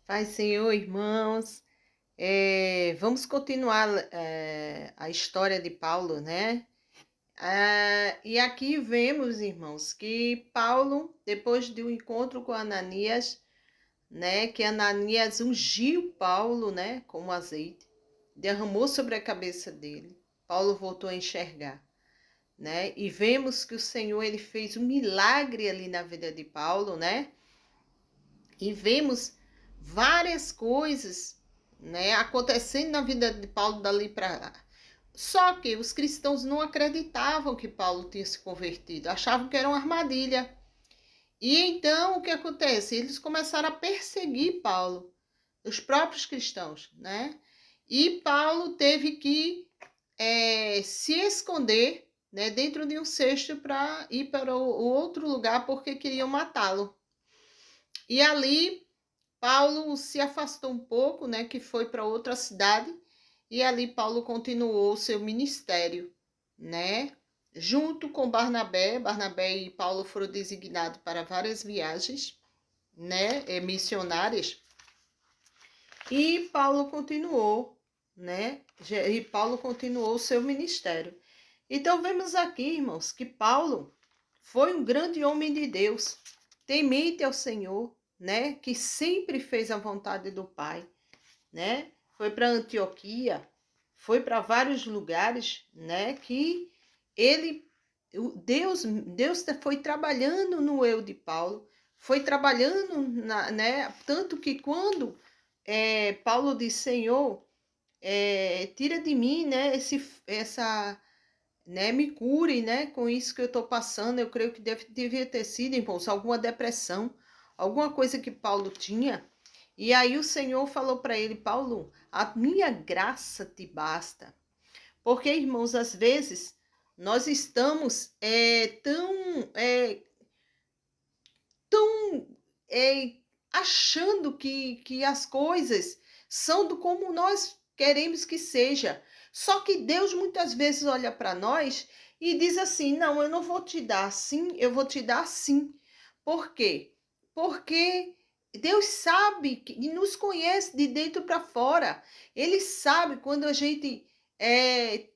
Pai, Senhor, irmãos, vamos continuar a história de Paulo, né? E aqui vemos, irmãos, que Paulo, depois de um encontro com Ananias, né, que Ananias ungiu Paulo, né, com azeite, derramou sobre a cabeça dele. Paulo voltou a enxergar, né? E vemos que o Senhor ele fez um milagre ali na vida de Paulo, né? E vemos várias coisas, né, acontecendo na vida de Paulo dali para lá. Só que os cristãos não acreditavam que Paulo tinha se convertido, achavam que era uma armadilha. E então o que acontece? Eles começaram a perseguir Paulo, os próprios cristãos, né? E Paulo teve que se esconder, né, dentro de um cesto para ir para o outro lugar porque queriam matá-lo. E ali Paulo se afastou um pouco, né, que foi para outra cidade, e ali Paulo continuou o seu ministério, né? Junto com Barnabé, Barnabé e Paulo foram designados para várias viagens, né, missionárias. E Paulo continuou, né? E Paulo continuou o seu ministério. Então vemos aqui, irmãos, que Paulo foi um grande homem de Deus, temente ao Senhor, né? Que sempre fez a vontade do Pai, né? Foi para Antioquia, foi para vários lugares, né? Que ele, Deus foi trabalhando no eu de Paulo, foi trabalhando, né? Tanto que quando Paulo diz, Senhor, tira de mim, né? Essa né, me cure, né, com isso que eu estou passando. Eu creio que devia ter sido, irmãos, alguma depressão, alguma coisa que Paulo tinha. E aí o Senhor falou para ele, Paulo, a minha graça te basta. Porque, irmãos, às vezes nós estamos tão achando que as coisas são do como nós queremos que seja. Só que Deus muitas vezes olha para nós e diz assim: não, eu não vou te dar assim, eu vou te dar assim. Por quê? Porque Deus sabe e nos conhece de dentro para fora. Ele sabe quando a gente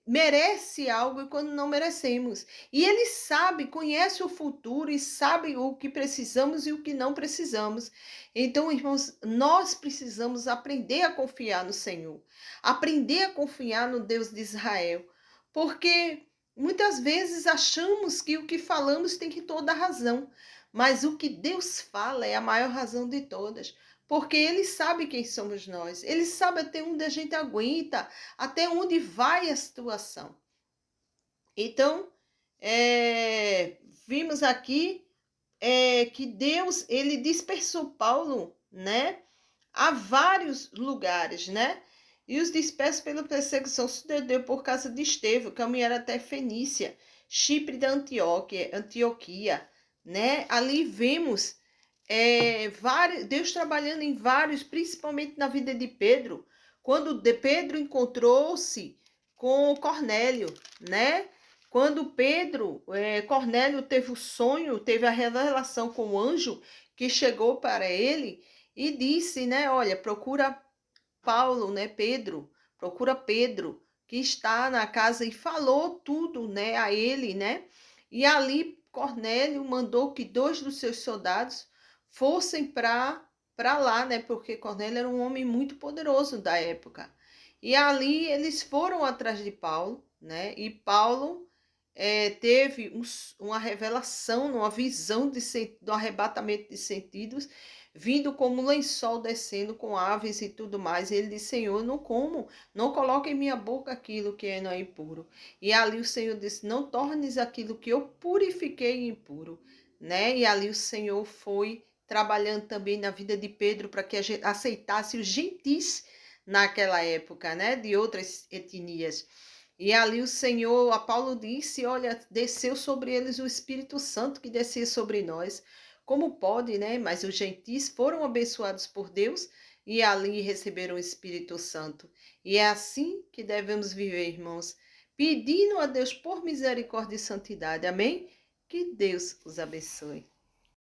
merece algo e quando não merecemos. E ele sabe, conhece o futuro e sabe o que precisamos e o que não precisamos. Então, irmãos, nós precisamos aprender a confiar no Senhor, aprender a confiar no Deus de Israel, porque muitas vezes achamos que o que falamos tem que toda a razão, mas o que Deus fala é a maior razão de todas. Porque ele sabe quem somos nós, ele sabe até onde a gente aguenta, até onde vai a situação. Então, vimos aqui que Deus, ele dispersou Paulo, né, a vários lugares, né, e os dispersos pela perseguição sucedeu por causa de Estevão, caminharam até Fenícia, Chipre da Antioquia, né, ali vemos Deus trabalhando em vários, principalmente na vida de Pedro, quando Pedro encontrou-se com Cornélio, né? Quando Cornélio teve o sonho, teve a revelação com o anjo que chegou para ele e disse, né? Olha, procura Paulo, né? Procura Pedro, que está na casa e falou tudo, né? A ele, né? E ali Cornélio mandou que 2 dos seus soldados fossem para lá, né? Porque Cornélio era um homem muito poderoso da época. E ali eles foram atrás de Paulo, né? E Paulo teve uma revelação, uma visão do arrebatamento de sentidos, vindo como um lençol descendo com aves e tudo mais. E ele disse, Senhor, não como, não coloque em minha boca aquilo que não é impuro. E ali o Senhor disse, não tornes aquilo que eu purifiquei impuro, né? E ali o Senhor foi trabalhando também na vida de Pedro para que a gente aceitasse os gentis naquela época, né? De outras etnias. E ali o Senhor, a Paulo disse, olha, desceu sobre eles o Espírito Santo que descia sobre nós. Como pode, né? Mas os gentis foram abençoados por Deus e ali receberam o Espírito Santo. E é assim que devemos viver, irmãos, pedindo a Deus por misericórdia e santidade. Amém? Que Deus os abençoe.